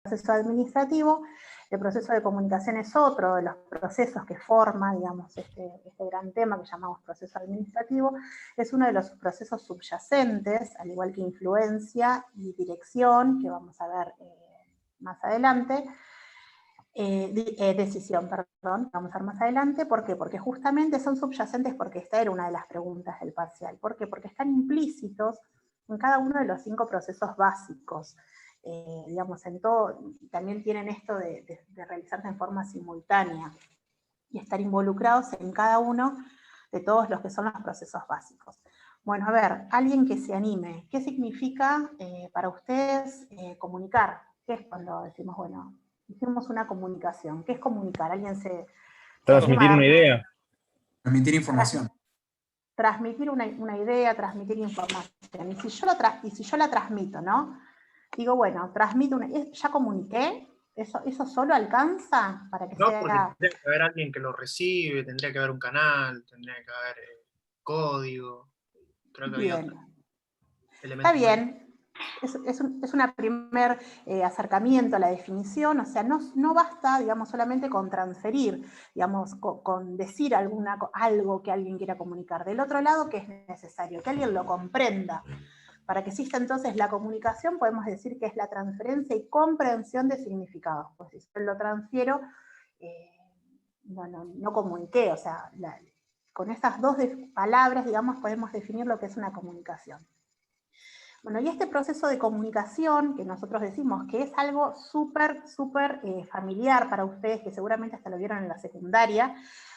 proceso administrativo. El proceso de comunicación es otro de los procesos que forma, digamos, este gran tema que llamamos proceso administrativo. Es uno de los procesos subyacentes, al igual que influencia y dirección, que vamos a ver más adelante. Decisión, perdón, vamos a ver más adelante. ¿Por qué? Porque justamente son subyacentes, porque esta era una de las preguntas del parcial. ¿Por qué? Porque están implícitos en cada uno de los 5 procesos básicos. Digamos, en todo, también tienen esto de realizarse en forma simultánea y estar involucrados en cada uno de todos los que son los procesos básicos. Bueno, a ver, alguien que se anime. ¿Qué significa para ustedes comunicar? ¿Qué es cuando decimos, bueno, hicimos una comunicación? ¿Qué es comunicar? ¿Alguien se Transmitir una idea. Transmitir información. Transmitir una idea, transmitir información. Y si yo la transmito, ¿no? Digo, bueno, transmito ¿ya comuniqué? ¿Eso solo alcanza para que No, sea...? porque tendría que haber alguien que lo recibe, tendría que haber un canal, tendría que haber código. Creo que había otro elemento. Está bien. Es un primer acercamiento a la definición, o sea, no basta, digamos, solamente con transferir, digamos, con decir algo que alguien quiera comunicar. Del otro lado, ¿qué es necesario? Que alguien lo comprenda. Para que exista entonces la comunicación, podemos decir que es la transferencia y comprensión de significados. Pues si yo lo transfiero, no comuniqué, o sea, con estas 2 palabras, digamos, podemos definir lo que es una comunicación. Bueno, y este proceso de comunicación, que nosotros decimos que es algo súper familiar para ustedes, que seguramente hasta lo vieron en la secundaria,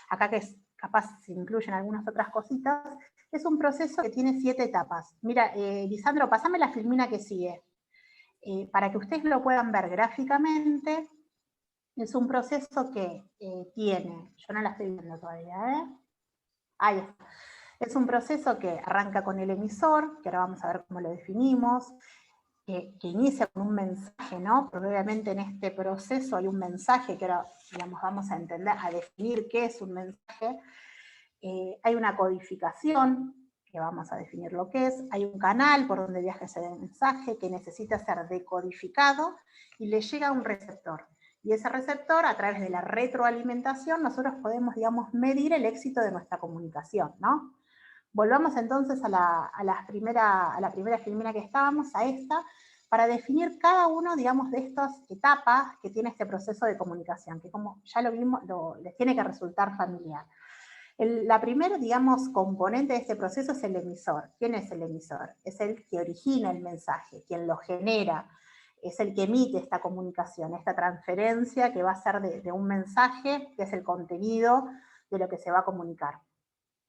acá que capaz se incluyen algunas otras cositas, es un proceso que tiene 7 etapas. Mira, Lisandro, pasame la filmina que sigue. Para que ustedes lo puedan ver gráficamente, es un proceso que tiene, yo no la estoy viendo todavía, ahí está. Es un proceso que arranca con el emisor, que ahora vamos a ver cómo lo definimos, que inicia con un mensaje, ¿no? Porque obviamente en este proceso hay un mensaje que ahora, digamos, vamos a entender, a definir qué es un mensaje. Hay una codificación, que vamos a definir lo que es. Hay un canal por donde viaja ese mensaje que necesita ser decodificado y le llega a un receptor. Y ese receptor, a través de la retroalimentación, nosotros podemos, digamos, medir el éxito de nuestra comunicación, ¿no? Volvamos entonces a la primera filmina que estábamos, a esta, para definir cada uno, digamos, de estas etapas que tiene este proceso de comunicación, que como ya lo vimos, les tiene que resultar familiar. La primera, digamos, componente de este proceso es el emisor. ¿Quién es el emisor? Es el que origina el mensaje, quien lo genera, es el que emite esta comunicación, esta transferencia que va a ser de un mensaje, que es el contenido de lo que se va a comunicar.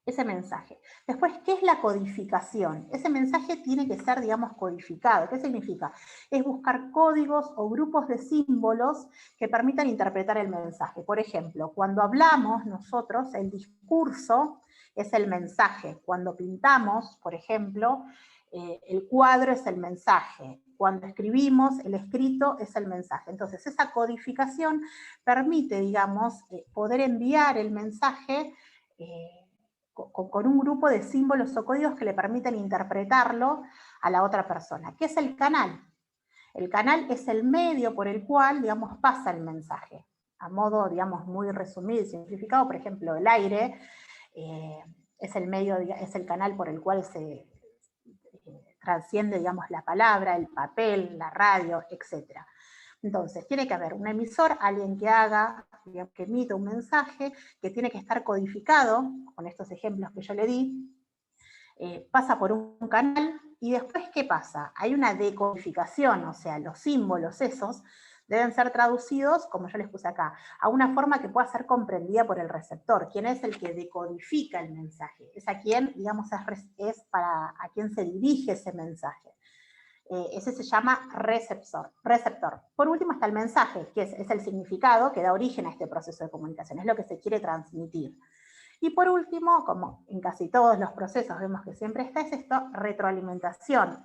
Ese mensaje. Después, ¿qué es la codificación? Ese mensaje tiene que ser, digamos, codificado. ¿Qué significa? Es buscar códigos o grupos de símbolos que permitan interpretar el mensaje. Por ejemplo, cuando hablamos nosotros, el discurso es el mensaje. Cuando pintamos, por ejemplo, el cuadro es el mensaje. Cuando escribimos, el escrito es el mensaje. Entonces, esa codificación permite, digamos, poder enviar el mensaje con un grupo de símbolos o códigos que le permiten interpretarlo a la otra persona. ¿Qué es el canal? El canal es el medio por el cual, digamos, pasa el mensaje. A modo, digamos, muy resumido y simplificado, por ejemplo, el aire es el medio, es el canal por el cual se transciende, digamos, la palabra, el papel, la radio, etc. Entonces, tiene que haber un emisor, alguien que haga, que emita un mensaje, que tiene que estar codificado, con estos ejemplos que yo le di, pasa por un canal, y después, ¿qué pasa? Hay una decodificación, o sea, los símbolos esos deben ser traducidos, como yo les puse acá, a una forma que pueda ser comprendida por el receptor. ¿Quién es el que decodifica el mensaje? Es a quien, digamos, es a quien se dirige ese mensaje. Ese se llama receptor. Por último está el mensaje, que es el significado que da origen a este proceso de comunicación, es lo que se quiere transmitir. Y por último, como en casi todos los procesos vemos que siempre está, es esto, retroalimentación,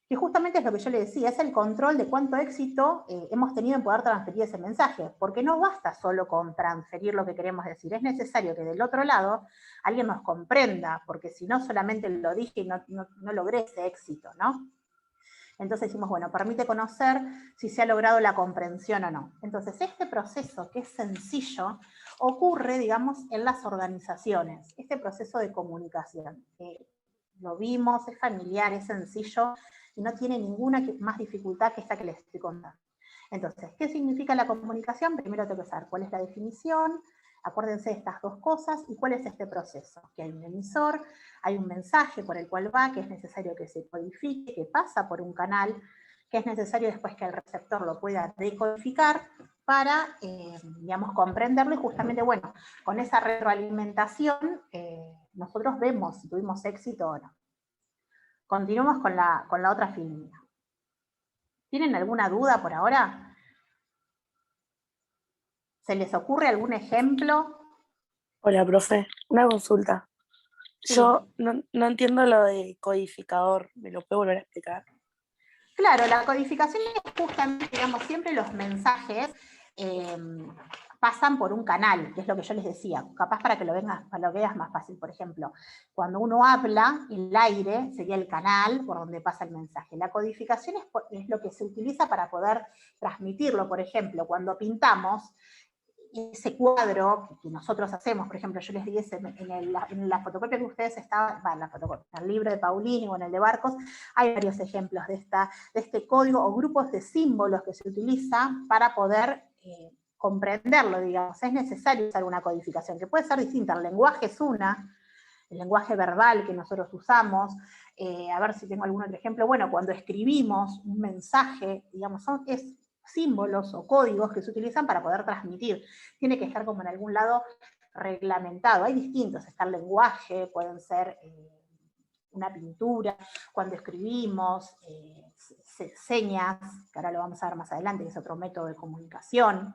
que justamente es lo que yo le decía, es el control de cuánto éxito hemos tenido en poder transferir ese mensaje, porque no basta solo con transferir lo que queremos decir, es necesario que del otro lado alguien nos comprenda, porque si no solamente lo dije y no logré ese éxito, ¿no? Entonces decimos, bueno, permite conocer si se ha logrado la comprensión o no. Entonces, este proceso, que es sencillo, ocurre, digamos, en las organizaciones, este proceso de comunicación. Lo vimos, es familiar, es sencillo, y no tiene ninguna más dificultad que esta que les estoy contando. Entonces, ¿qué significa la comunicación? Primero tengo que saber cuál es la definición, acuérdense de estas dos cosas, y cuál es este proceso. Que hay un emisor, hay un mensaje por el cual va, que es necesario que se codifique, que pasa por un canal, que es necesario después que el receptor lo pueda decodificar para, digamos, comprenderlo, y justamente, bueno, con esa retroalimentación nosotros vemos si tuvimos éxito o no. Continuamos con la otra filmina. ¿Tienen alguna duda por ahora? ¿Se les ocurre algún ejemplo? Hola, profe. Una consulta. Sí. Yo no entiendo lo de codificador. ¿Me lo puede volver a explicar? Claro, la codificación es justamente, digamos, siempre los mensajes pasan por un canal, que es lo que yo les decía, capaz para que lo veas más fácil. Por ejemplo, cuando uno habla, el aire sería el canal por donde pasa el mensaje. La codificación es lo que se utiliza para poder transmitirlo. Por ejemplo, cuando pintamos, ese cuadro que nosotros hacemos, por ejemplo, yo les di en la fotocopia que ustedes estaban, en el libro de Paulini o en el de Barcos, hay varios ejemplos de este código o grupos de símbolos que se utilizan para poder comprenderlo, digamos. Es necesario usar una codificación, que puede ser distinta. El lenguaje es el lenguaje verbal que nosotros usamos, a ver si tengo algún otro ejemplo. Bueno, cuando escribimos un mensaje, digamos, es símbolos o códigos que se utilizan para poder transmitir. Tiene que estar como en algún lado reglamentado. Hay distintos, está el lenguaje, pueden ser una pintura, cuando escribimos, señas, que ahora lo vamos a ver más adelante, que es otro método de comunicación.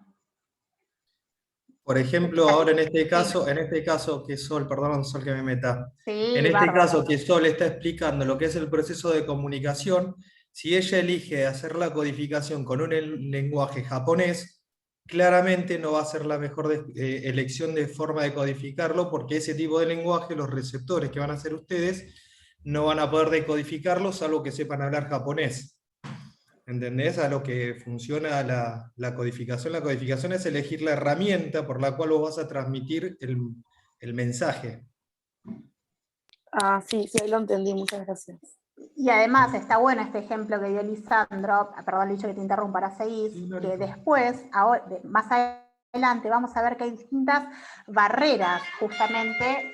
Por ejemplo, ahora en este caso que Sol, perdón, Sol que me meta. Sí, En este bárbaro. caso que Sol está explicando lo que es el proceso de comunicación, si ella elige hacer la codificación con un lenguaje japonés, claramente no va a ser la mejor elección de forma de codificarlo, porque ese tipo de lenguaje, los receptores que van a ser ustedes, no van a poder decodificarlo, salvo que sepan hablar japonés. ¿Entendés? A lo que funciona la codificación. La codificación es elegir la herramienta por la cual vos vas a transmitir el mensaje. Ah, sí, ahí lo entendí. Muchas gracias. Y además está bueno este ejemplo que dio Lisandro, perdón, Licho, que te interrumpa, para seguir, que después, más adelante, vamos a ver que hay distintas barreras, justamente,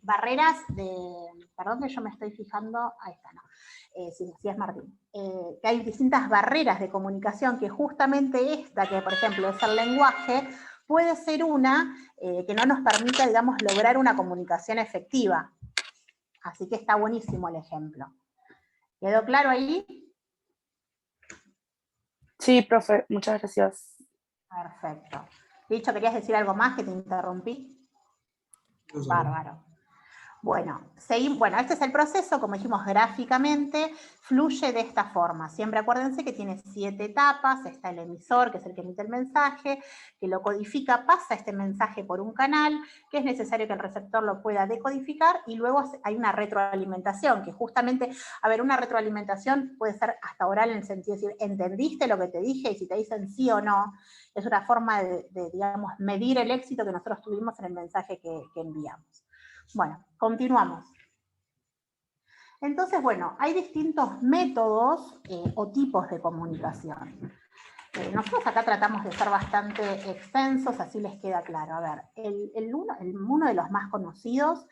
barreras de, perdón que yo me estoy fijando, ahí está, no, sí es Martín, que hay distintas barreras de comunicación, que justamente esta, que por ejemplo es el lenguaje, puede ser una que no nos permita, digamos, lograr una comunicación efectiva. Así que está buenísimo el ejemplo. ¿Quedó claro ahí? Sí, profe, muchas gracias. Perfecto. Dicho, ¿querías decir algo más que te interrumpí? Bárbaro. Bueno, este es el proceso, como dijimos, gráficamente, fluye de esta forma. Siempre acuérdense que tiene 7 etapas, está el emisor, que es el que emite el mensaje, que lo codifica, pasa este mensaje por un canal, que es necesario que el receptor lo pueda decodificar, y luego hay una retroalimentación, que justamente, a ver, una retroalimentación puede ser hasta oral, en el sentido de decir, ¿entendiste lo que te dije? Y si te dicen sí o no, es una forma de digamos, medir el éxito que nosotros tuvimos en el mensaje que enviamos. Bueno, continuamos. Entonces, bueno, hay distintos métodos o tipos de comunicación. Nosotros acá tratamos de ser bastante extensos, así les queda claro. A ver, uno de los más conocidos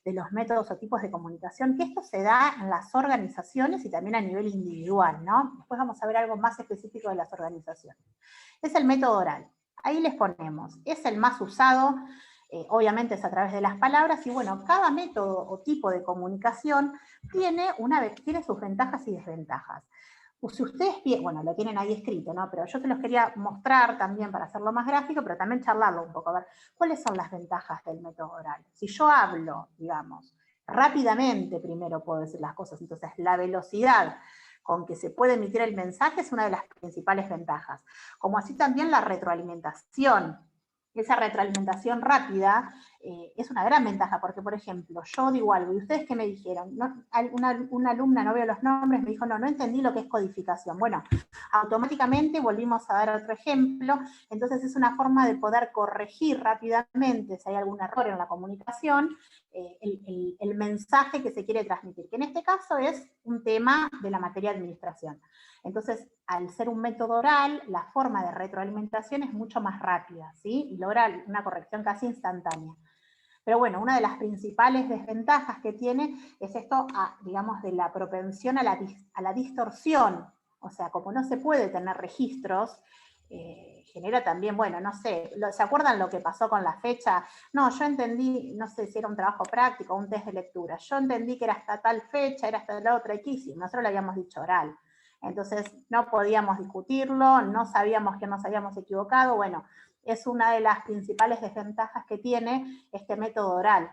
de los métodos o tipos de comunicación, que esto se da en las organizaciones y también a nivel individual, ¿no? Después vamos a ver algo más específico de las organizaciones. Es el método oral. Ahí les ponemos, es el más usado, obviamente es a través de las palabras, y bueno, cada método o tipo de comunicación tiene sus ventajas y desventajas. Si ustedes, bueno, lo tienen ahí escrito, ¿no? Pero yo se los quería mostrar también para hacerlo más gráfico, pero también charlarlo un poco, a ver, ¿cuáles son las ventajas del método oral? Si yo hablo, digamos, rápidamente, primero puedo decir las cosas, entonces la velocidad con que se puede emitir el mensaje es una de las principales ventajas. Como así también la retroalimentación. Esa retroalimentación rápida es una gran ventaja, porque por ejemplo, yo digo algo, y ustedes qué me dijeron, ¿no? Una alumna, no veo los nombres, me dijo, no entendí lo que es codificación. Bueno, automáticamente volvimos a dar otro ejemplo, entonces es una forma de poder corregir rápidamente si hay algún error en la comunicación, el mensaje que se quiere transmitir, que en este caso es un tema de la materia de administración. Entonces, al ser un método oral, la forma de retroalimentación es mucho más rápida, ¿sí? Y logra una corrección casi instantánea. Pero bueno, una de las principales desventajas que tiene es esto, digamos, de la propensión a la distorsión. O sea, como no se puede tener registros, genera también, bueno, no sé, ¿se acuerdan lo que pasó con la fecha? No, yo entendí, no sé si era un trabajo práctico o un test de lectura, yo entendí que era hasta tal fecha, era hasta la otra, y ¿qué hicimos? Nosotros lo habíamos dicho oral. Entonces no podíamos discutirlo, no sabíamos que nos habíamos equivocado, bueno, es una de las principales desventajas que tiene este método oral.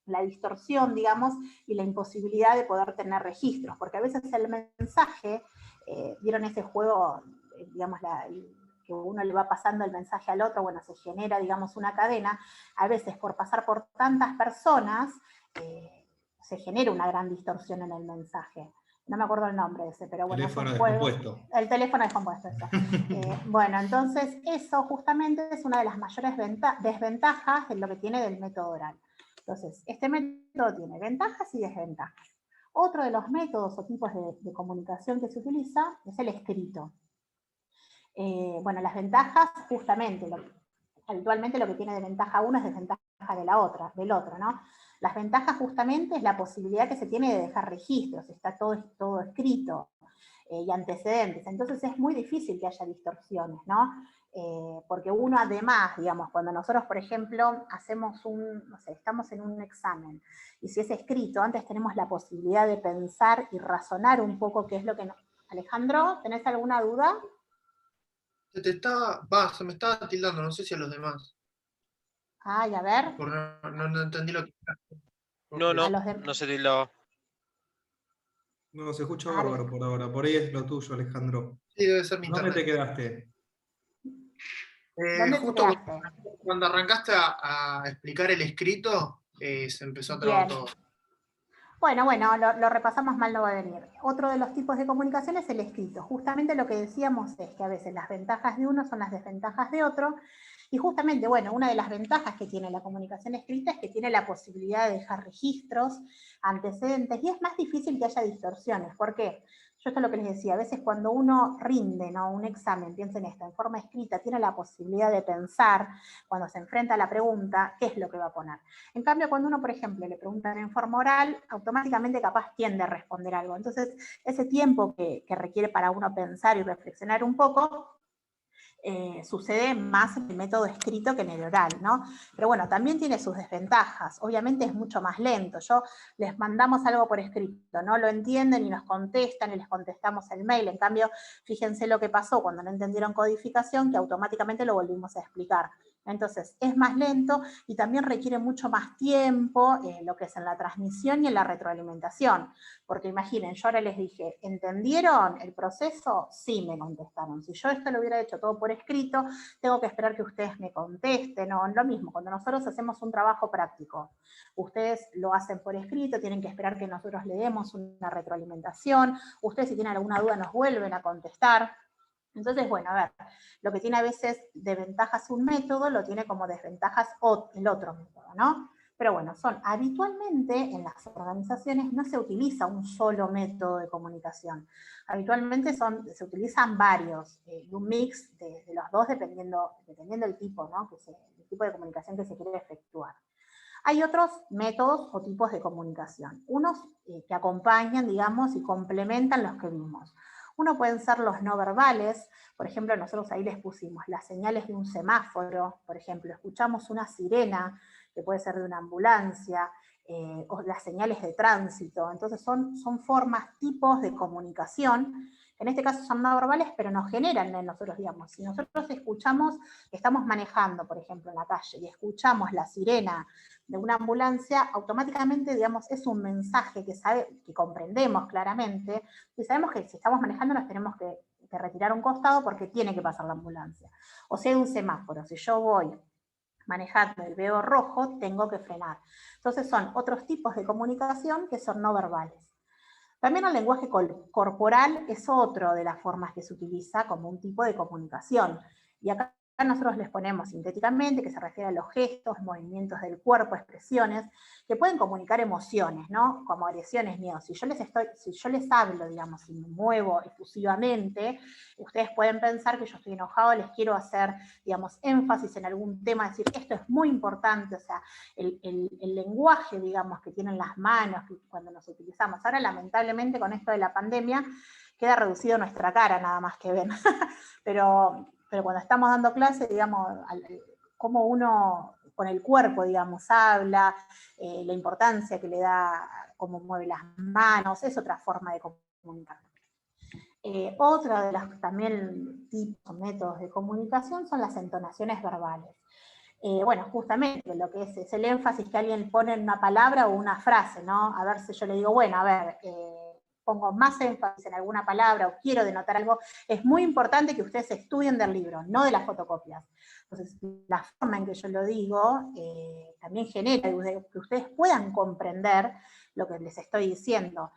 La distorsión, digamos, y la imposibilidad de poder tener registros, porque a veces el mensaje, vieron ese juego, digamos, que uno le va pasando el mensaje al otro, bueno, se genera, digamos, una cadena, a veces por pasar por tantas personas, se genera una gran distorsión en el mensaje. No me acuerdo el nombre de ese, pero bueno, Teléfono es un juego. descompuesto. El teléfono descompuesto, eso. Bueno, entonces eso justamente es una de las mayores desventajas de lo que tiene del método oral. Entonces, este método tiene ventajas y desventajas. Otro de los métodos o tipos de comunicación que se utiliza es el escrito. Bueno, las ventajas, justamente, habitualmente lo que tiene de ventaja uno es desventaja del otro, ¿no? Las ventajas justamente es la posibilidad que se tiene de dejar registros, está todo escrito, y antecedentes, entonces es muy difícil que haya distorsiones, ¿no? Porque uno además, digamos, cuando nosotros, por ejemplo, hacemos no sé, estamos en un examen, y si es escrito, antes tenemos la posibilidad de pensar y razonar un poco qué es lo que nos... Alejandro, ¿tenés alguna duda? Se me estaba tildando, no sé si a los demás. Ay, a ver. No entendí lo que... No se tildaba. No, se escucha bárbaro por ahora. Por ahí es lo tuyo, Alejandro. Sí, debe ser mi ¿Dónde internet. te quedaste? ¿Dónde Justo te quedaste? cuando arrancaste a explicar el escrito, se empezó a trabar todo. Bueno, lo repasamos, mal no va a venir. Otro de los tipos de comunicación es el escrito. Justamente lo que decíamos es que a veces las ventajas de uno son las desventajas de otro, y justamente, bueno, una de las ventajas que tiene la comunicación escrita es que tiene la posibilidad de dejar registros, antecedentes, y es más difícil que haya distorsiones. ¿Por qué? Yo esto es lo que les decía, a veces cuando uno rinde, ¿no?, un examen, piensen esto, en forma escrita, tiene la posibilidad de pensar, cuando se enfrenta a la pregunta, qué es lo que va a poner. En cambio, cuando uno, por ejemplo, le preguntan en forma oral, automáticamente capaz tiende a responder algo. Entonces, ese tiempo que requiere para uno pensar y reflexionar un poco, sucede más en el método escrito que en el oral, ¿no? Pero bueno, también tiene sus desventajas. Obviamente es mucho más lento. Les mandamos algo por escrito, no lo entienden y nos contestan y les contestamos el mail. En cambio, fíjense lo que pasó cuando no entendieron codificación, que automáticamente lo volvimos a explicar. Entonces, es más lento y también requiere mucho más tiempo, lo que es en la transmisión y en la retroalimentación. Porque imaginen, yo ahora les dije, ¿entendieron el proceso? Sí, me contestaron. Si yo esto lo hubiera hecho todo por escrito, tengo que esperar que ustedes me contesten, o lo mismo, cuando nosotros hacemos un trabajo práctico, ustedes lo hacen por escrito, tienen que esperar que nosotros le demos una retroalimentación, ustedes si tienen alguna duda nos vuelven a contestar. Entonces, bueno, a ver, lo que tiene a veces de ventajas un método, lo tiene como desventajas el otro método, ¿no? Pero bueno, habitualmente en las organizaciones no se utiliza un solo método de comunicación. Habitualmente se utilizan varios, y un mix de los dos dependiendo del tipo, ¿no?, el tipo de comunicación que se quiere efectuar. Hay otros métodos o tipos de comunicación, unos que acompañan, digamos, y complementan los que vimos. Uno pueden ser los no verbales, por ejemplo, nosotros ahí les pusimos las señales de un semáforo, por ejemplo, escuchamos una sirena, que puede ser de una ambulancia, o las señales de tránsito. Entonces son formas, tipos de comunicación, que en este caso son no verbales, pero nos generan en nosotros, digamos, si nosotros escuchamos, estamos manejando, por ejemplo, en la calle, y escuchamos la sirena de una ambulancia, automáticamente, digamos, es un mensaje que comprendemos claramente, y sabemos que si estamos manejando nos tenemos que retirar un costado porque tiene que pasar la ambulancia. O sea, un semáforo, si yo voy manejando el veo rojo, tengo que frenar. Entonces son otros tipos de comunicación que son no verbales. También el lenguaje corporal es otro de las formas que se utiliza como un tipo de comunicación. Y acá nosotros les ponemos sintéticamente, que se refiere a los gestos, movimientos del cuerpo, expresiones, que pueden comunicar emociones, ¿no? Como agresiones, miedos. Si yo les hablo, digamos, y me muevo efusivamente, ustedes pueden pensar que yo estoy enojado, les quiero hacer, digamos, énfasis en algún tema, decir, esto es muy importante, o sea, el lenguaje, digamos, que tienen las manos, que cuando nos utilizamos. Ahora, lamentablemente, con esto de la pandemia, queda reducido nuestra cara, nada más que ven. pero cuando estamos dando clases, digamos, cómo uno con el cuerpo, digamos, habla, la importancia que le da, cómo mueve las manos, es otra forma de comunicar. Otra de las también tipos, métodos de comunicación son las entonaciones verbales. Bueno, justamente lo que es el énfasis que alguien pone en una palabra o una frase, ¿no? A ver si yo le digo, bueno, a ver, pongo más énfasis en alguna palabra o quiero denotar algo, es muy importante que ustedes estudien del libro, no de las fotocopias. Entonces, la forma en que yo lo digo también genera que ustedes puedan comprender lo que les estoy diciendo.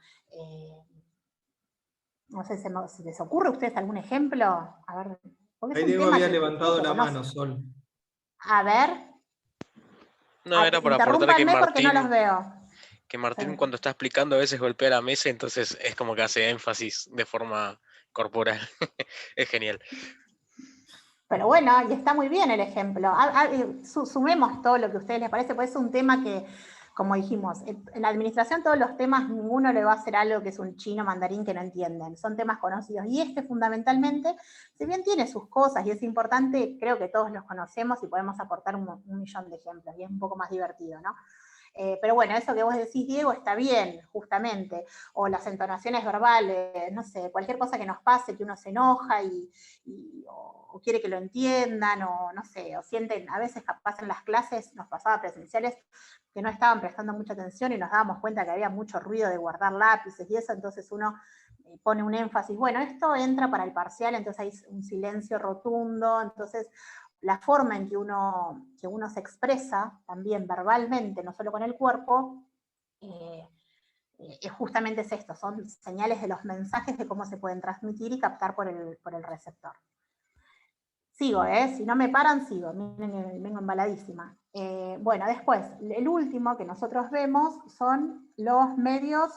No sé si les ocurre a ustedes algún ejemplo. A ver, ahí Diego había levantado la mano, Sol. A ver. No, era para aportar que Martín, porque no los veo. Que Martín cuando está explicando a veces golpea la mesa, entonces es como que hace énfasis de forma corporal. Es genial. Pero bueno, y está muy bien el ejemplo. Sumemos todo lo que a ustedes les parece, porque es un tema que, como dijimos, en la administración todos los temas, ninguno le va a hacer algo que es un chino mandarín que no entienden. Son temas conocidos. Y este fundamentalmente, si bien tiene sus cosas y es importante, creo que todos los conocemos y podemos aportar un millón de ejemplos. Y es un poco más divertido, ¿no? Pero bueno, eso que vos decís, Diego, está bien, justamente. O las entonaciones verbales, no sé, cualquier cosa que nos pase, que uno se enoja o quiere que lo entiendan, o no sé, o sienten, a veces capaz en las clases, nos pasaba presenciales, que no estaban prestando mucha atención y nos dábamos cuenta que había mucho ruido de guardar lápices y eso, entonces uno pone un énfasis, bueno, esto entra para el parcial, entonces hay un silencio rotundo, entonces la forma en que uno se expresa, también verbalmente, no solo con el cuerpo, justamente es esto, son señales de los mensajes de cómo se pueden transmitir y captar por el receptor. Sigo, si no me paran, sigo, miren que vengo embaladísima. Bueno, después, el último que nosotros vemos son los medios,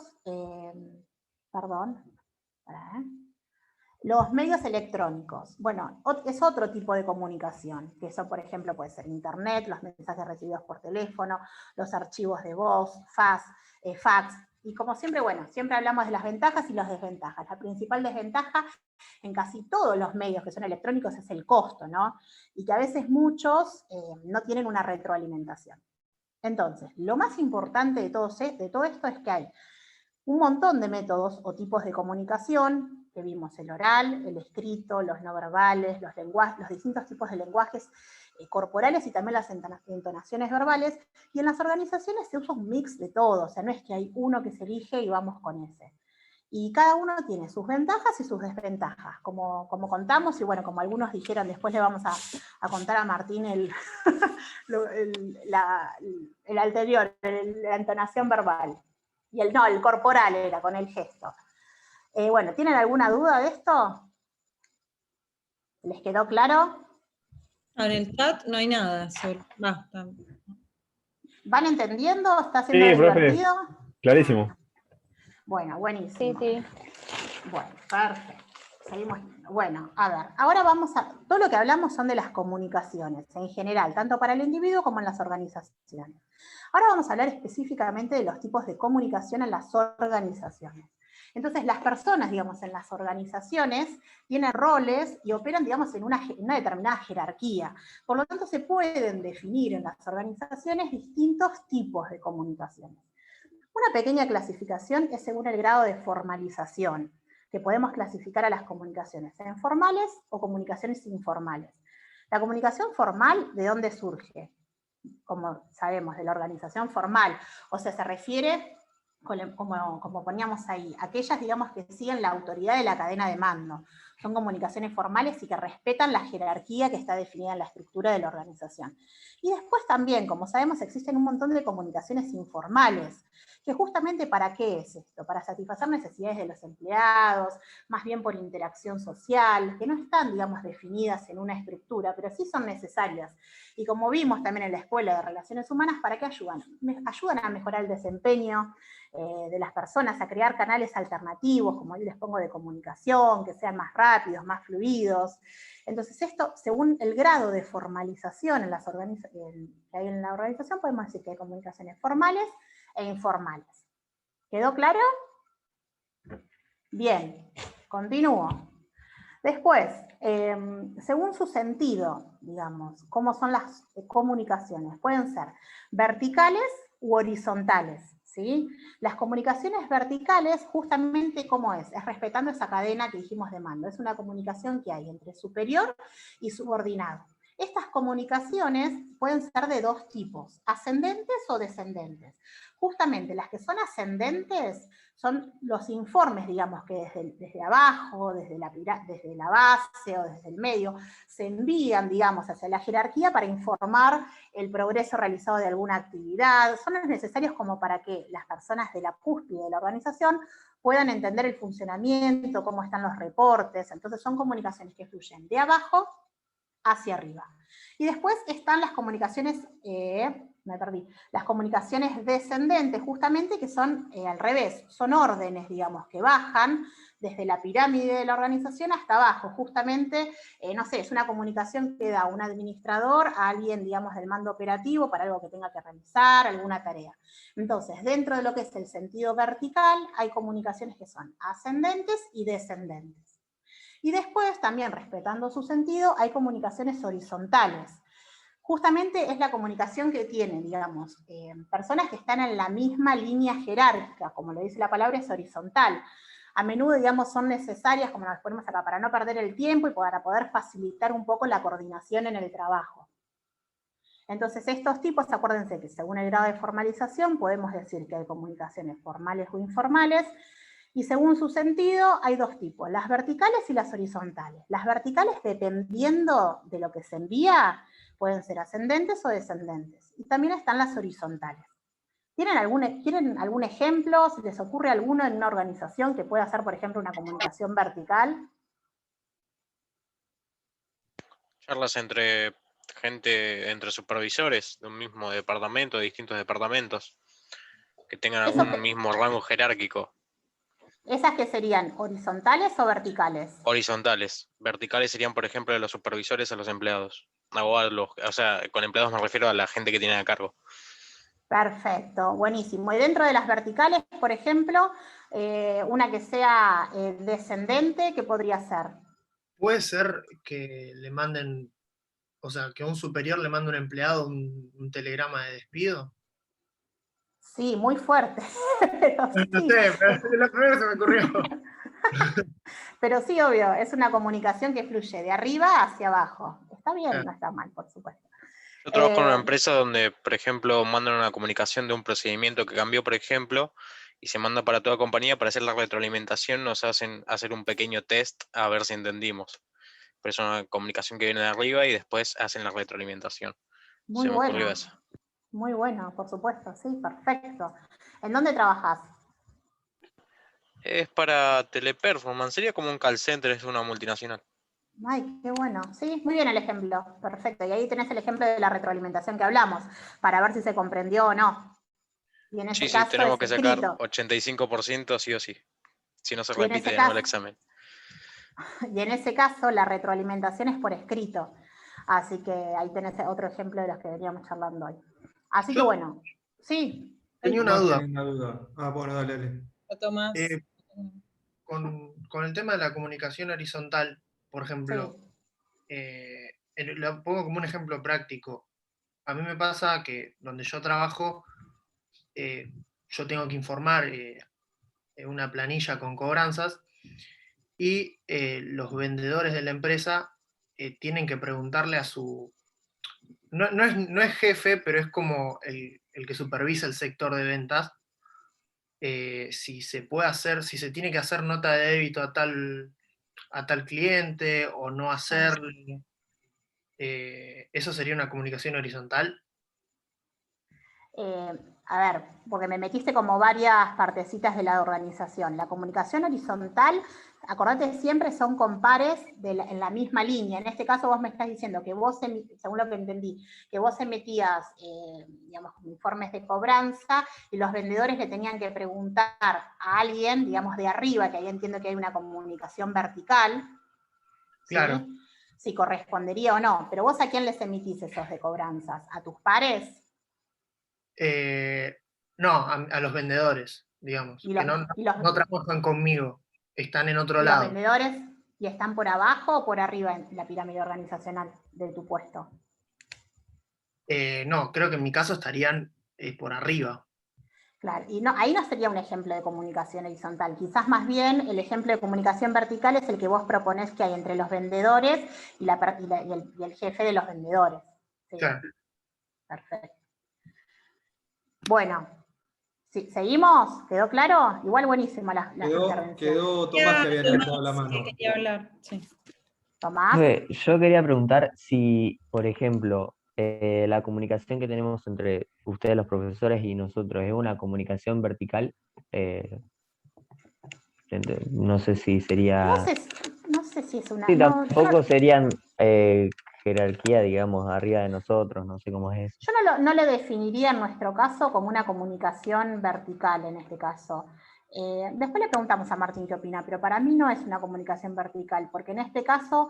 los medios electrónicos. Bueno, es otro tipo de comunicación, que eso, por ejemplo, puede ser internet, los mensajes recibidos por teléfono, los archivos de voz, fax, y como siempre, bueno, siempre hablamos de las ventajas y las desventajas. La principal desventaja en casi todos los medios que son electrónicos es el costo, ¿no? Y que a veces muchos no tienen una retroalimentación. Entonces, lo más importante de todo esto es que hay un montón de métodos o tipos de comunicación, que vimos el oral, el escrito, los no verbales, los distintos tipos de lenguajes corporales y también las entonaciones verbales, y en las organizaciones se usa un mix de todo, o sea, no es que hay uno que se elige y vamos con ese. Y cada uno tiene sus ventajas y sus desventajas, como contamos, y bueno, como algunos dijeron, después le vamos a contar a Martín el anterior, la entonación verbal. Y el corporal era, con el gesto. Bueno, ¿tienen alguna duda de esto? ¿Les quedó claro? En el chat no hay nada. Basta. ¿Van entendiendo? ¿Está siendo divertido? Clarísimo. Bueno, buenísimo. Sí. Bueno, perfecto. Seguimos. Bueno, a ver, ahora todo lo que hablamos son de las comunicaciones, en general, tanto para el individuo como en las organizaciones. Ahora vamos a hablar específicamente de los tipos de comunicación en las organizaciones. Entonces, las personas, digamos, en las organizaciones tienen roles y operan, digamos, en una determinada jerarquía. Por lo tanto, se pueden definir en las organizaciones distintos tipos de comunicaciones. Una pequeña clasificación es según el grado de formalización, que podemos clasificar a las comunicaciones en formales o comunicaciones informales. La comunicación formal, ¿de dónde surge? Como sabemos, de la organización formal, o sea, se refiere, como poníamos ahí, aquellas, digamos, que siguen la autoridad de la cadena de mando. Son comunicaciones formales y que respetan la jerarquía que está definida en la estructura de la organización. Y después también, como sabemos, existen un montón de comunicaciones informales, que justamente ¿para qué es esto? Para satisfacer necesidades de los empleados, más bien por interacción social, que no están, digamos, definidas en una estructura, pero sí son necesarias. Y como vimos también en la Escuela de Relaciones Humanas, ¿para qué ayudan? Ayudan a mejorar el desempeño de las personas, a crear canales alternativos, como ahí les pongo, de comunicación, que sean más rápidos, más fluidos. Entonces esto, según el grado de formalización que hay en la organización, podemos decir que hay comunicaciones formales e informales. ¿Quedó claro? Bien, continúo. Después, según su sentido, digamos, cómo son las comunicaciones, pueden ser verticales u horizontales, ¿sí? Las comunicaciones verticales, justamente, ¿cómo es? Es respetando esa cadena que dijimos de mando, es una comunicación que hay entre superior y subordinado. Estas comunicaciones pueden ser de dos tipos, ascendentes o descendentes. Justamente las que son ascendentes son los informes, digamos, que desde abajo, desde la base o desde el medio, se envían, digamos, hacia la jerarquía para informar el progreso realizado de alguna actividad. Son necesarios como para que las personas de la cúspide de la organización puedan entender el funcionamiento, cómo están los reportes. Entonces son comunicaciones que fluyen de abajo hacia arriba. Y después están las comunicaciones, las comunicaciones descendentes, justamente, que son al revés, son órdenes, digamos, que bajan desde la pirámide de la organización hasta abajo, justamente, no sé, es una comunicación que da un administrador a alguien, digamos, del mando operativo para algo que tenga que realizar, alguna tarea. Entonces, dentro de lo que es el sentido vertical, hay comunicaciones que son ascendentes y descendentes. Y después, también respetando su sentido, hay comunicaciones horizontales. Justamente es la comunicación que tienen, digamos, personas que están en la misma línea jerárquica, como lo dice la palabra, es horizontal. A menudo, digamos, son necesarias, como nos ponemos acá, para no perder el tiempo y para poder facilitar un poco la coordinación en el trabajo. Entonces, estos tipos, acuérdense que según el grado de formalización, podemos decir que hay comunicaciones formales o informales, y según su sentido, hay dos tipos, las verticales y las horizontales. Las verticales, dependiendo de lo que se envía, pueden ser ascendentes o descendentes. Y también están las horizontales. ¿Quieren algún ejemplo? ¿Se les ocurre alguno en una organización que pueda hacer, por ejemplo, una comunicación vertical? Charlas entre gente, entre supervisores de un mismo departamento, de distintos departamentos, que tengan algún mismo rango jerárquico. ¿Esas que serían horizontales o verticales? Horizontales. Verticales serían, por ejemplo, de los supervisores a los empleados. O sea, con empleados me refiero a la gente que tiene a cargo. Perfecto, buenísimo. Y dentro de las verticales, por ejemplo, una que sea descendente, ¿qué podría ser? Puede ser que le manden, o sea, que un superior le mande a un empleado un telegrama de despido. Sí, muy fuerte. Pero No sí. sé, pero es lo primero que se me ocurrió. Pero sí, obvio, es una comunicación que fluye de arriba hacia abajo. Está bien, no está mal, por supuesto. Yo trabajo en una empresa donde, por ejemplo, mandan una comunicación de un procedimiento que cambió, por ejemplo, y se manda para toda compañía para hacer la retroalimentación, nos hacen hacer un pequeño test a ver si entendimos. Pero es una comunicación que viene de arriba y después hacen la retroalimentación. Muy Se me ocurrió bueno, eso. muy bueno, por supuesto, sí, perfecto. ¿En dónde trabajás? Es para Teleperformance, sería como un call center, es una multinacional. Ay, qué bueno. Sí, muy bien el ejemplo. Perfecto. Y ahí tenés el ejemplo de la retroalimentación que hablamos, para ver si se comprendió o no. Y en ese Sí, caso tenemos es que sacar escrito. 85% sí o sí. Si no se Y en repite ese de nuevo caso, el examen. la retroalimentación es por escrito. Así que ahí tenés otro ejemplo de los que veníamos charlando hoy. Así que bueno, sí. Tenía una Tomás duda. tenía una duda. Ah, bueno, dale, dale. Tomás. Con el tema de la comunicación horizontal, por ejemplo, lo pongo como un ejemplo práctico. A mí me pasa que donde yo trabajo, yo tengo que informar una planilla con cobranzas y los vendedores de la empresa tienen que preguntarle a su... No es jefe, pero es como el que supervisa el sector de ventas, si se puede hacer, si se tiene que hacer nota de débito a tal a tal cliente o no hacerle. ¿Eso sería una comunicación horizontal? A ver, porque me metiste como varias partecitas de la organización. La comunicación horizontal, acordate, siempre son con pares en la misma línea. En este caso vos me estás diciendo que vos, según lo que entendí, que vos emitías, digamos, informes de cobranza y los vendedores le tenían que preguntar a alguien, digamos, de arriba, que ahí entiendo que hay una comunicación vertical, Claro. ¿sí? Si correspondería o no. Pero vos, ¿a quién les emitís esos de cobranzas? ¿A tus pares? No, a los vendedores, digamos, Y que los, no trabajan conmigo, están en otro ¿y los lado. vendedores y están por abajo o por arriba en la pirámide organizacional de tu puesto? No, creo que en mi caso estarían por arriba. Claro, y no, ahí no sería un ejemplo de comunicación horizontal. Quizás más bien el ejemplo de comunicación vertical es el que vos proponés que hay entre los vendedores y el jefe de los vendedores. Sí. Claro. Perfecto. Bueno, ¿sí? ¿Seguimos? ¿Quedó claro? Igual buenísimo las intervenciones. Quedó Tomás, que había levantado la mano. Que quería hablar, sí. Tomás. Yo quería preguntar si, por ejemplo, la comunicación que tenemos entre ustedes los profesores y nosotros es una comunicación vertical. No sé si sería... No sé si es una... Sí, no, tampoco serían jerarquía, digamos, arriba de nosotros, no sé cómo es eso. Yo no lo definiría en nuestro caso como una comunicación vertical en este caso. Después le preguntamos a Martín qué opina, pero para mí no es una comunicación vertical, porque en este caso,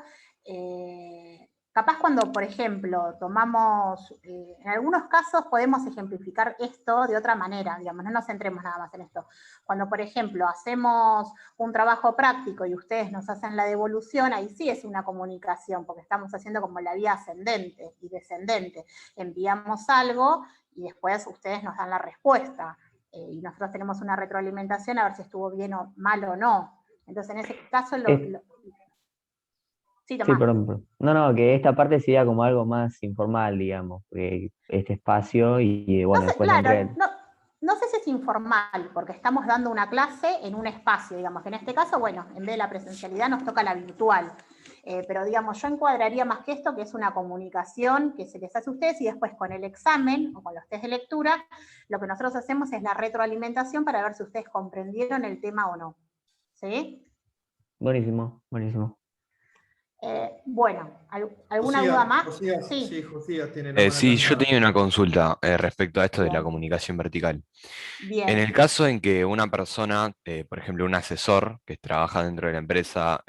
capaz cuando, por ejemplo, tomamos, en algunos casos podemos ejemplificar esto de otra manera, digamos, no nos centremos nada más en esto. Cuando, por ejemplo, hacemos un trabajo práctico y ustedes nos hacen la devolución, ahí sí es una comunicación, porque estamos haciendo como la vía ascendente y descendente. Enviamos algo y después ustedes nos dan la respuesta. Y nosotros tenemos una retroalimentación a ver si estuvo bien o mal o no. Entonces, en ese caso, Sí, Tomás. Sí, perdón. No, que esta parte sería como algo más informal, digamos, este espacio y bueno, No sé, después claro, no sé si es informal, porque estamos dando una clase en un espacio, digamos, que en este caso, bueno, en vez de la presencialidad nos toca la virtual. Pero digamos, yo encuadraría más que esto, que es una comunicación que se les hace a ustedes y después con el examen o con los test de lectura, lo que nosotros hacemos es la retroalimentación para ver si ustedes comprendieron el tema o no. ¿Sí? Buenísimo, buenísimo. Bueno, ¿alguna duda más? Josías, sí, Josías tiene la mano Sí, yo levantada. tenía una consulta respecto a esto de la Bien. comunicación vertical. Bien. En el caso en que una persona, por ejemplo, un asesor que trabaja dentro de la empresa,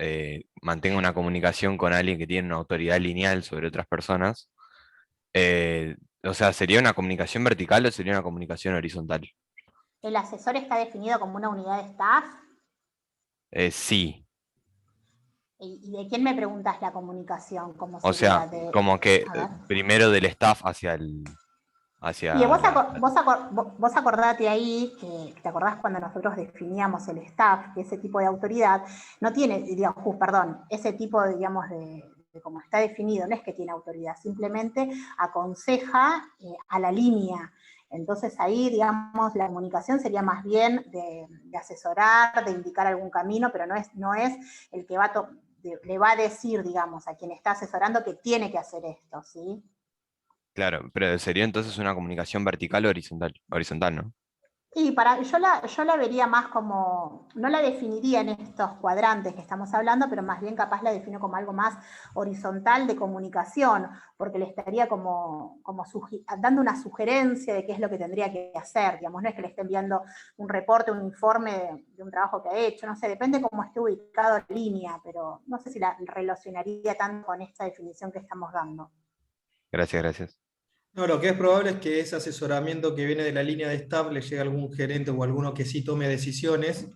mantenga una comunicación con alguien que tiene una autoridad lineal sobre otras personas, o sea, ¿sería una comunicación vertical o sería una comunicación horizontal? ¿El asesor está definido como una unidad de staff? Sí. ¿Y de quién me preguntas la comunicación? ¿Cómo O sea, sería como que a ver. primero del staff hacia el... Y vos acordate ahí, que te acordás cuando nosotros definíamos el staff, que ese tipo de autoridad no tiene, digamos, ese tipo, digamos, de como está definido, no es que tiene autoridad, simplemente aconseja a la línea. Entonces ahí, digamos, la comunicación sería más bien de asesorar, de indicar algún camino, pero no es el que le va a decir, digamos, a quien está asesorando que tiene que hacer esto, ¿sí? Claro, pero sería entonces una comunicación vertical o horizontal, ¿no? Y yo la vería más como, no la definiría en estos cuadrantes que estamos hablando, pero más bien capaz la defino como algo más horizontal de comunicación, porque le estaría como dando una sugerencia de qué es lo que tendría que hacer, digamos, no es que le esté enviando un reporte, un informe de un trabajo que ha hecho, no sé, depende cómo esté ubicado en línea, pero no sé si la relacionaría tanto con esta definición que estamos dando. Gracias. No, lo que es probable es que ese asesoramiento que viene de la línea de staff le llegue a algún gerente o alguno que sí tome decisiones,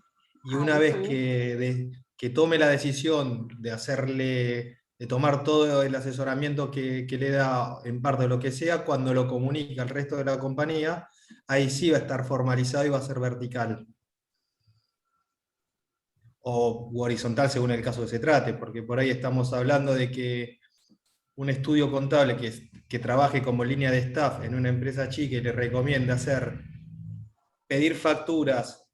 y una vez que tome la decisión de tomar todo el asesoramiento que le da en parte de lo que sea, cuando lo comunica al resto de la compañía, ahí sí va a estar formalizado y va a ser vertical. O horizontal según el caso que se trate, porque por ahí estamos hablando de que un estudio contable que trabaje como línea de staff en una empresa chica y le recomienda pedir facturas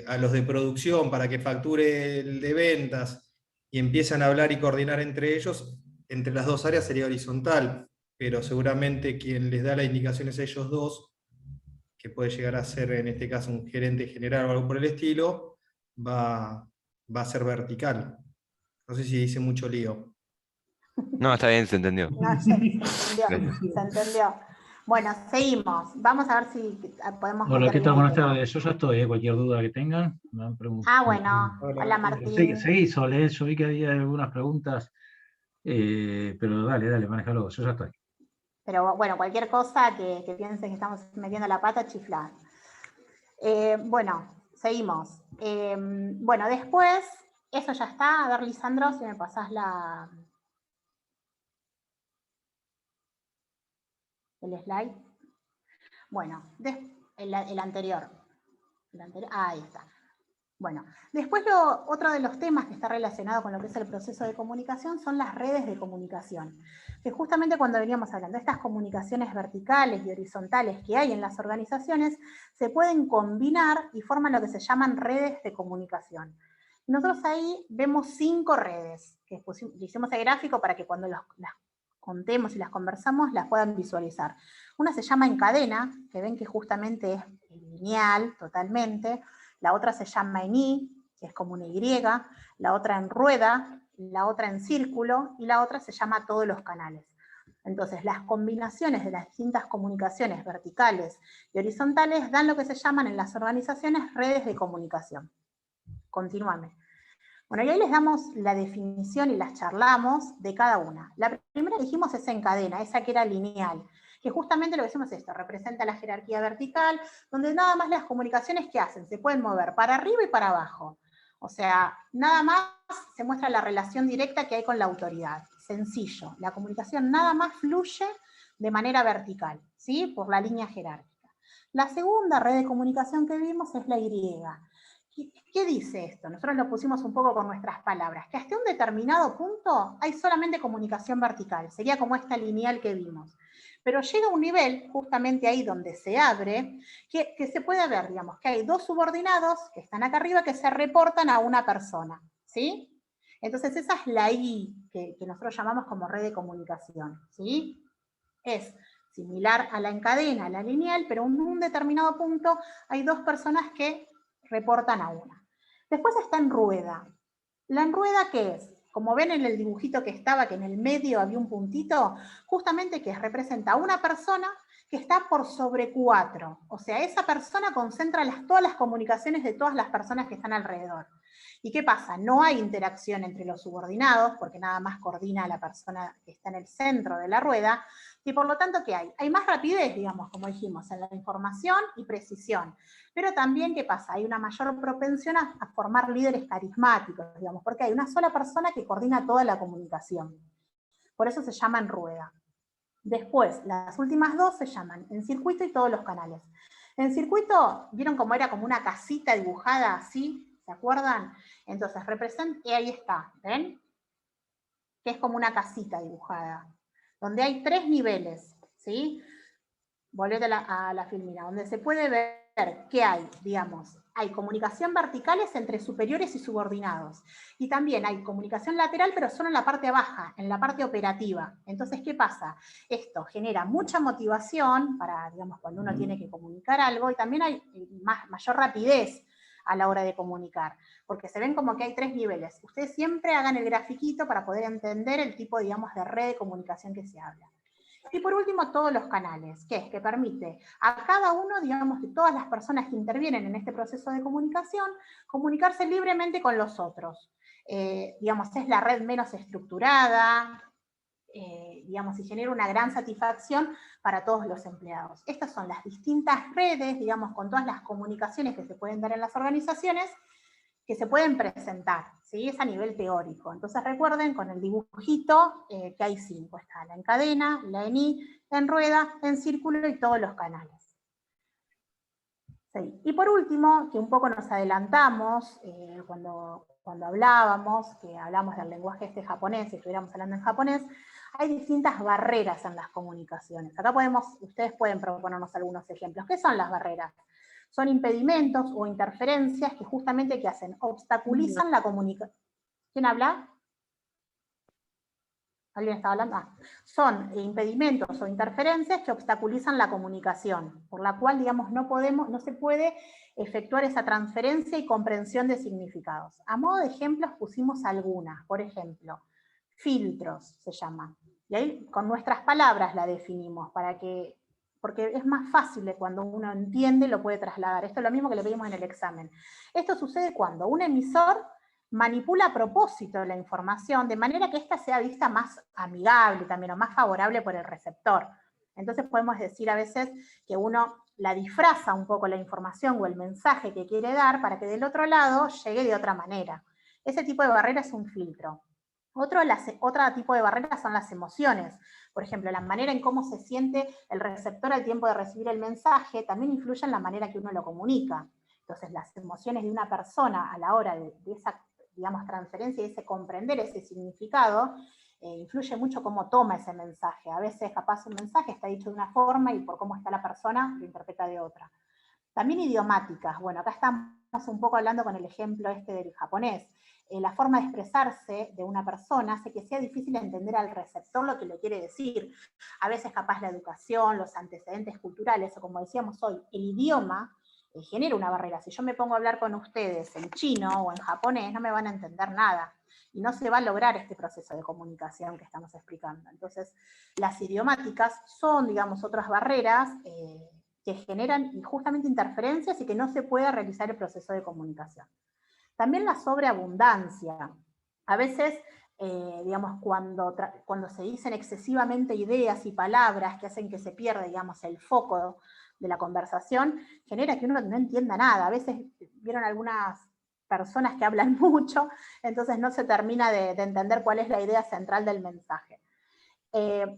a los de producción para que facture el de ventas y empiezan a hablar y coordinar entre ellos, entre las dos áreas sería horizontal, pero seguramente quien les da las indicaciones a ellos dos, que puede llegar a ser en este caso un gerente general o algo por el estilo, va a ser vertical. No sé si dice mucho lío. No, está bien, se entendió. No, se entendió, Gracias. se entendió. Bueno, seguimos. Vamos a ver si podemos Hola, ¿qué meter tal? en el Buenas tema. tardes. Yo ya estoy, cualquier duda que tengan. Ah, bueno. Hola, Martín. Seguí, Sole, yo vi que había algunas preguntas, pero dale, manéjalo, yo ya estoy. Pero bueno, cualquier cosa que piensen que estamos metiendo la pata, chiflar. Bueno, seguimos. Bueno, después, eso ya está. A ver, Lisandro, si me pasás el slide. Bueno, el anterior. Ahí está. Bueno, después otro de los temas que está relacionado con lo que es el proceso de comunicación son las redes de comunicación. Que justamente cuando veníamos hablando de estas comunicaciones verticales y horizontales que hay en las organizaciones, se pueden combinar y forman lo que se llaman redes de comunicación. Nosotros ahí vemos 5 redes, que hicimos el gráfico para que cuando las contemos y las conversamos las puedan visualizar. Una se llama en cadena, que ven que justamente es lineal totalmente. La otra se llama en I, que es como una Y, la otra en rueda, la otra en círculo, y la otra se llama todos los canales. Entonces, las combinaciones de las distintas comunicaciones verticales y horizontales dan lo que se llaman en las organizaciones redes de comunicación. Continuame. Bueno, y ahí les damos la definición y las charlamos de cada una. La primera que dijimos es en cadena, esa que era lineal, que justamente lo que decimos es esto, representa la jerarquía vertical, donde nada más las comunicaciones que hacen, se pueden mover para arriba y para abajo. O sea, nada más se muestra la relación directa que hay con la autoridad. Sencillo, la comunicación nada más fluye de manera vertical, ¿sí? Por la línea jerárquica. La segunda red de comunicación que vimos es la Y. ¿Qué dice esto? Nosotros lo pusimos un poco con nuestras palabras, que hasta un determinado punto hay solamente comunicación vertical, sería como esta lineal que vimos. Pero llega un nivel, justamente ahí donde se abre, que se puede ver, digamos, que hay 2 subordinados que están acá arriba que se reportan a una persona, ¿sí? Entonces esa es la I, que nosotros llamamos como red de comunicación, ¿sí? Es similar a la en cadena, a la lineal, pero en un determinado punto hay 2 personas que reportan a una. Después está en rueda. ¿La en rueda qué es? Como ven en el dibujito que estaba, que en el medio había un puntito, justamente que representa a una persona que está por sobre 4. O sea, esa persona concentra todas las comunicaciones de todas las personas que están alrededor. ¿Y qué pasa? No hay interacción entre los subordinados, porque nada más coordina a la persona que está en el centro de la rueda, y por lo tanto, ¿qué hay? Hay más rapidez, digamos, como dijimos, en la información y precisión. Pero también, ¿qué pasa? Hay una mayor propensión a formar líderes carismáticos, digamos, porque hay una sola persona que coordina toda la comunicación. Por eso se llama en rueda. Después, las últimas 2 se llaman en circuito y todos los canales. En circuito, ¿vieron cómo era como una casita dibujada así? ¿Se acuerdan? Entonces, representa, y ahí está, ¿ven? Que es como una casita dibujada, donde hay 3 niveles, ¿sí? Volvete a la filmina, donde se puede ver que hay, digamos, hay comunicación verticales entre superiores y subordinados. Y también hay comunicación lateral, pero solo en la parte baja, en la parte operativa. Entonces, ¿qué pasa? Esto genera mucha motivación para, digamos, cuando uno tiene que comunicar algo, y también hay mayor rapidez a la hora de comunicar, porque se ven como que hay 3 niveles. Ustedes siempre hagan el grafiquito para poder entender el tipo, digamos, de red de comunicación que se habla. Y por último, todos los canales, que es que permite a cada uno, digamos, de todas las personas que intervienen en este proceso de comunicación, comunicarse libremente con los otros. Digamos, es la red menos estructurada, digamos, y genera una gran satisfacción para todos los empleados. Estas son las distintas redes, digamos, con todas las comunicaciones que se pueden dar en las organizaciones, que se pueden presentar, ¿sí? Es a nivel teórico. Entonces recuerden con el dibujito que hay 5. Está la en cadena, la en I, en rueda, en círculo y todos los canales. Sí. Y por último, que un poco nos adelantamos cuando hablamos del lenguaje japonés, si estuviéramos hablando en japonés, hay distintas barreras en las comunicaciones. Acá ustedes pueden proponernos algunos ejemplos. ¿Qué son las barreras? Son impedimentos o interferencias que justamente ¿qué hacen? Obstaculizan la comunicación. ¿Quién habla? ¿Alguien está hablando? Son impedimentos o interferencias que obstaculizan la comunicación, por la cual, digamos, no se puede efectuar esa transferencia y comprensión de significados. A modo de ejemplos pusimos algunas, por ejemplo, filtros se llama. Y ahí con nuestras palabras la definimos, porque es más fácil de cuando uno entiende lo puede trasladar. Esto es lo mismo que le pedimos en el examen. Esto sucede cuando un emisor manipula a propósito la información de manera que ésta sea vista más amigable también, o más favorable por el receptor. Entonces podemos decir a veces que uno la disfraza un poco la información o el mensaje que quiere dar para que del otro lado llegue de otra manera. Ese tipo de barrera es un filtro. Otro tipo de barreras son las emociones. Por ejemplo, la manera en cómo se siente el receptor al tiempo de recibir el mensaje también influye en la manera que uno lo comunica. Entonces, las emociones de una persona a la hora de esa, digamos, transferencia y ese comprender ese significado, influye mucho cómo toma ese mensaje. A veces, capaz, un mensaje está dicho de una forma y por cómo está la persona, lo interpreta de otra. También idiomáticas. Bueno, acá estamos un poco hablando con el ejemplo este del japonés. La forma de expresarse de una persona hace que sea difícil entender al receptor lo que le quiere decir. A veces capaz la educación, los antecedentes culturales, o como decíamos hoy, el idioma, genera una barrera. Si yo me pongo a hablar con ustedes en chino o en japonés, no me van a entender nada. Y no se va a lograr este proceso de comunicación que estamos explicando. Entonces, las idiomáticas son, digamos, otras barreras que generan justamente interferencias y que no se pueda realizar el proceso de comunicación. También la sobreabundancia. A veces, digamos, cuando se dicen excesivamente ideas y palabras que hacen que se pierda, digamos, el foco de la conversación, genera que uno no entienda nada. A veces vieron algunas personas que hablan mucho, entonces no se termina de entender cuál es la idea central del mensaje.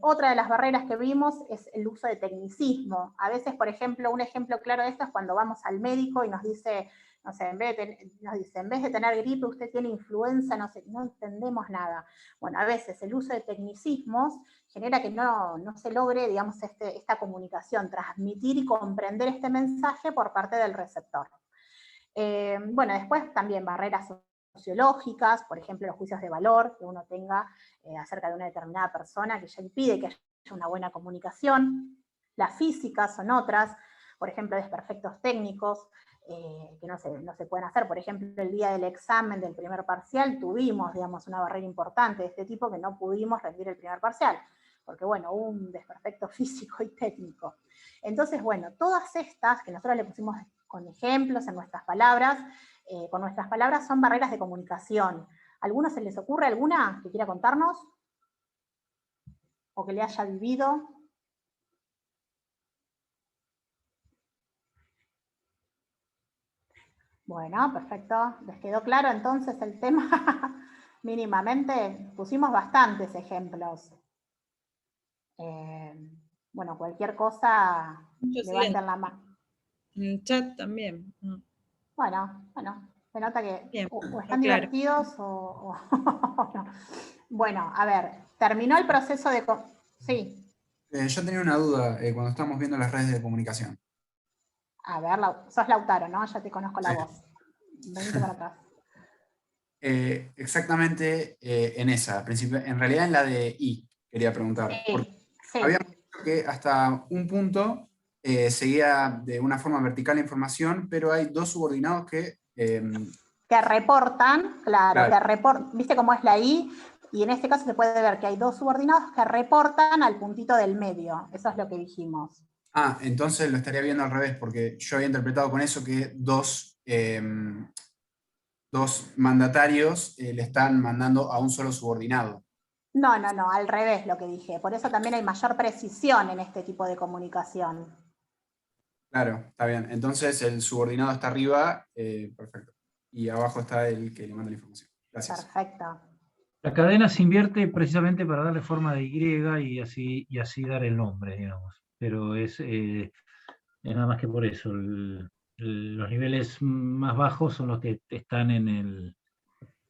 Otra de las barreras que vimos es el uso de tecnicismo. A veces, por ejemplo, un ejemplo claro de esto es cuando vamos al médico y nos dice, no sé, en vez de tener gripe, usted tiene influenza, no entendemos nada. Bueno, a veces el uso de tecnicismos genera que no se logre, digamos, esta comunicación, transmitir y comprender este mensaje por parte del receptor. Bueno, después también barreras sociológicas, por ejemplo, los juicios de valor que uno tenga acerca de una determinada persona, que ya impide que haya una buena comunicación. Las físicas son otras, por ejemplo, desperfectos técnicos, que no se pueden hacer. Por ejemplo, el día del examen del primer parcial tuvimos, digamos, una barrera importante de este tipo que no pudimos rendir el primer parcial, porque, bueno, hubo un desperfecto físico y técnico. Entonces, bueno, todas estas, que nosotros le pusimos con ejemplos en nuestras palabras, con nuestras palabras son barreras de comunicación. ¿A alguno se les ocurre alguna que quiera contarnos? ¿O que le haya vivido? Bueno, perfecto. ¿Les quedó claro entonces el tema? Mínimamente, pusimos bastantes ejemplos. Bueno, cualquier cosa, levanten la mano. En el chat también. Bueno, se nota que Bien, o están claro. divertidos o no. Bueno, a ver, terminó el proceso de... Sí, Yo tenía una duda cuando estábamos viendo las redes de comunicación. a ver, sos Lautaro, ¿no? Ya te conozco la voz. Venite para atrás. Exactamente en esa, en realidad en la de I, quería preguntar. Porque habíamos dicho que hasta un punto seguía de una forma vertical la información, pero hay dos subordinados que... que reportan, claro. ¿Viste cómo es la I? Y en este caso se puede ver que hay dos subordinados que reportan al puntito del medio. Eso es lo que dijimos. Ah, entonces lo estaría viendo al revés, porque yo había interpretado con eso que dos mandatarios le están mandando a un solo subordinado. No, al revés lo que dije. Por eso también hay mayor precisión en este tipo de comunicación. Claro, está bien. Entonces el subordinado está arriba, perfecto. Y abajo está el que le manda la información. Gracias. Perfecto. La cadena se invierte precisamente para darle forma de Y y así dar el nombre, digamos. Pero es nada más que por eso. Los niveles más bajos son los que están en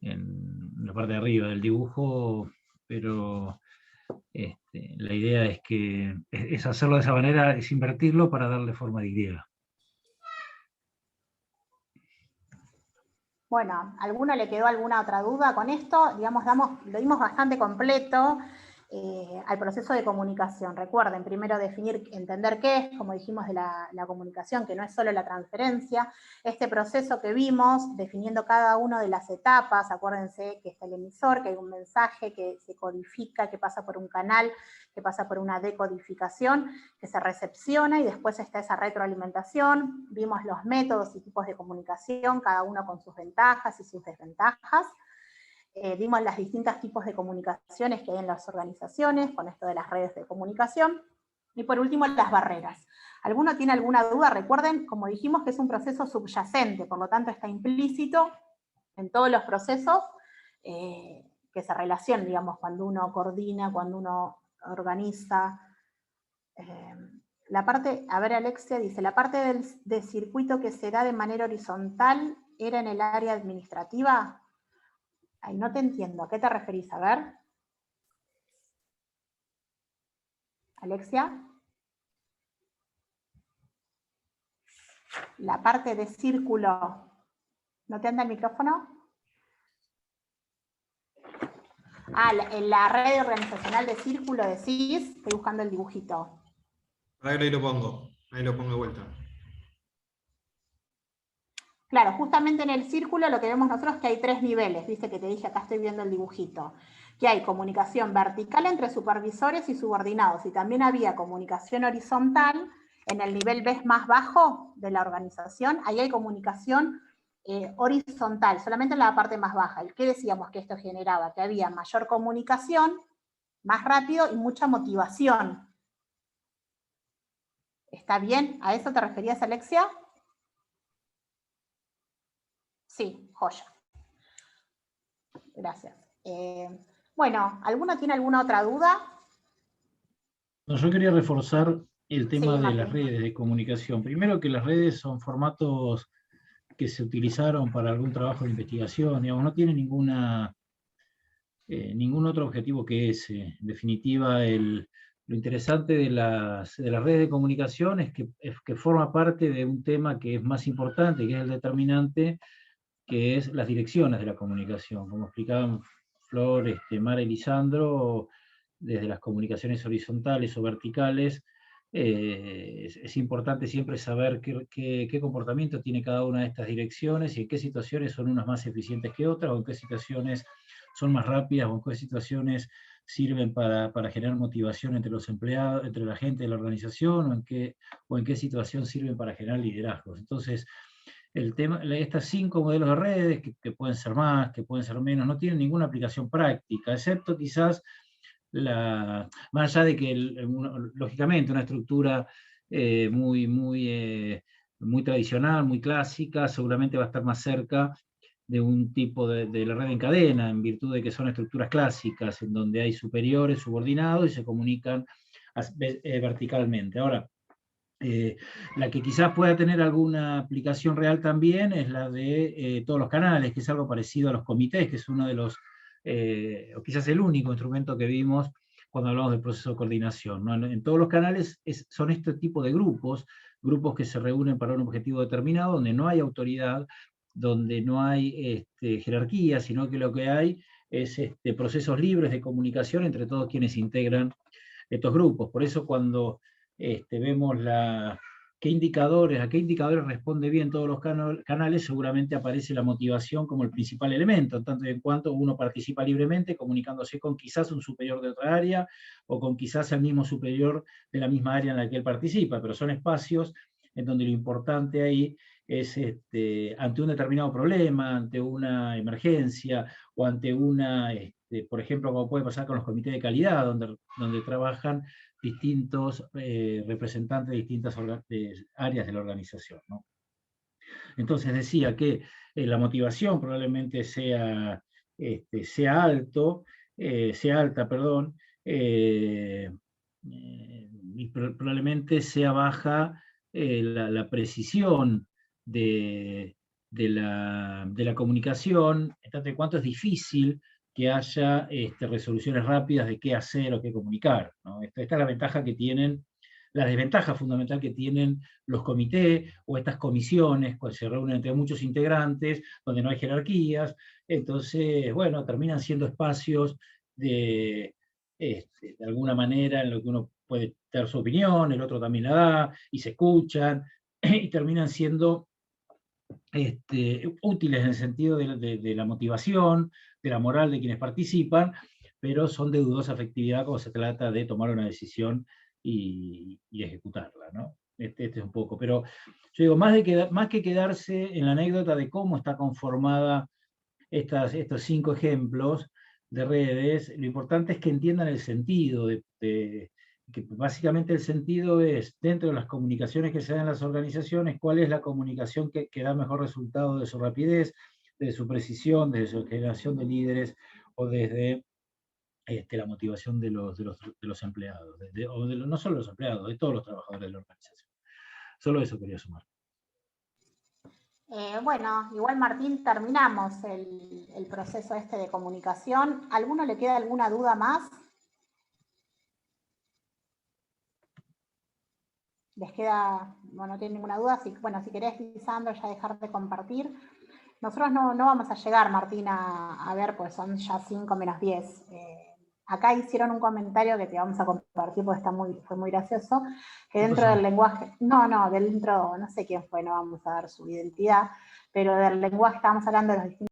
la parte de arriba del dibujo, pero la idea es que es hacerlo de esa manera, es invertirlo para darle forma de Y. Bueno, ¿a alguno le quedó alguna otra duda con esto? Digamos, lo dimos bastante completo al proceso de comunicación. Recuerden, primero definir, entender qué es, como dijimos, de la comunicación, que no es solo la transferencia. Este proceso que vimos, definiendo cada una de las etapas, acuérdense que está el emisor, que hay un mensaje que se codifica, que pasa por un canal, que pasa por una decodificación, que se recepciona, y después está esa retroalimentación. Vimos los métodos y tipos de comunicación, cada uno con sus ventajas y sus desventajas. Vimos los distintos tipos de comunicaciones que hay en las organizaciones, con esto de las redes de comunicación. Y por último, las barreras. ¿Alguno tiene alguna duda? Recuerden, como dijimos, que es un proceso subyacente, por lo tanto está implícito en todos los procesos que se relacionan, digamos, cuando uno coordina, cuando uno organiza. La parte, a ver, Alexia dice, la parte del circuito que se da de manera horizontal era en el área administrativa. Ay, no te entiendo, ¿a qué te referís? A ver. Alexia. La parte de círculo. ¿No te anda el micrófono? Ah, en la red organizacional de círculo decís, estoy buscando el dibujito. Ahí lo pongo de vuelta. Claro, justamente en el círculo lo que vemos nosotros es que hay 3 niveles, viste que te dije, acá estoy viendo el dibujito, que hay comunicación vertical entre supervisores y subordinados, y también había comunicación horizontal en el nivel más bajo de la organización, ahí hay comunicación horizontal, solamente en la parte más baja. ¿Qué decíamos que esto generaba? Que había mayor comunicación, más rápido y mucha motivación. ¿Está bien? ¿A eso te referías, Alexia? Sí, joya. Gracias. Bueno, ¿alguno tiene alguna otra duda? No, yo quería reforzar el tema Sí, de las Martín. redes de comunicación. Primero, que las redes son formatos que se utilizaron para algún trabajo de investigación, digamos, no tienen ningún otro objetivo que ese. En definitiva, lo interesante de las redes de comunicación es que forma parte de un tema que es más importante, que es el determinante, que es las direcciones de la comunicación. Como explicaban Flor, Mara y Lisandro, desde las comunicaciones horizontales o verticales, es importante siempre saber qué comportamiento tiene cada una de estas direcciones y en qué situaciones son unas más eficientes que otras, o en qué situaciones son más rápidas, o en qué situaciones sirven para generar motivación entre los empleados, entre la gente de la organización, o en qué situación sirven para generar liderazgos. Entonces, estas 5 modelos de redes, que pueden ser más, que pueden ser menos, no tienen ninguna aplicación práctica, excepto quizás más allá de que, lógicamente, una estructura muy tradicional, muy clásica, seguramente va a estar más cerca de un tipo de la red en cadena, en virtud de que son estructuras clásicas, en donde hay superiores, subordinados, y se comunican verticalmente. Ahora, la que quizás pueda tener alguna aplicación real también es la de todos los canales, que es algo parecido a los comités, que es uno de los, o quizás el único instrumento que vimos cuando hablamos del proceso de coordinación, ¿no? En todos los canales son este tipo de grupos que se reúnen para un objetivo determinado, donde no hay autoridad, donde no hay jerarquía, sino que lo que hay es procesos libres de comunicación entre todos quienes integran estos grupos. Por eso cuando vemos a qué indicadores responde bien todos los canales, seguramente aparece la motivación como el principal elemento, tanto en cuanto uno participa libremente, comunicándose con quizás un superior de otra área, o con quizás el mismo superior de la misma área en la que él participa, pero son espacios en donde lo importante ahí es, ante un determinado problema, ante una emergencia, o ante por ejemplo, como puede pasar con los comités de calidad, donde trabajan distintos representantes de distintas áreas de la organización, ¿no? Entonces decía que la motivación probablemente sea alta, y probablemente sea baja la precisión de la comunicación, en tanto en cuanto es difícil que haya resoluciones rápidas de qué hacer o qué comunicar, ¿no? Esta es la ventaja que tienen la desventaja fundamental que tienen los comités o estas comisiones, cuando se reúnen entre muchos integrantes, donde no hay jerarquías. Entonces, bueno, terminan siendo espacios de alguna manera en lo que uno puede dar su opinión, el otro también la da, y se escuchan, y terminan siendo útiles en el sentido de la motivación, de la moral de quienes participan, pero son de dudosa efectividad cuando se trata de tomar una decisión y ejecutarla, ¿no? Este es un poco, pero yo digo, más que quedarse en la anécdota de cómo está conformada estos 5 ejemplos de redes, lo importante es que entiendan el sentido, que básicamente el sentido es, dentro de las comunicaciones que se dan en las organizaciones, cuál es la comunicación que da mejor resultado de su rapidez, de su precisión, desde su generación de líderes, o desde la motivación de los empleados, no solo de los empleados, de todos los trabajadores de la organización. Solo eso quería sumar. Bueno, igual Martín, terminamos el proceso de comunicación. ¿Alguno le queda alguna duda más? ¿Les queda, no tienen ninguna duda? Bueno, si querés, Lisandro, ya dejar de compartir. Nosotros no vamos a llegar, Martín, a ver, pues son ya 5 menos 10. Acá hicieron un comentario que te vamos a compartir porque fue muy gracioso, que dentro del lenguaje, no sé quién fue, no vamos a dar su identidad, pero del lenguaje, estábamos hablando de los distintos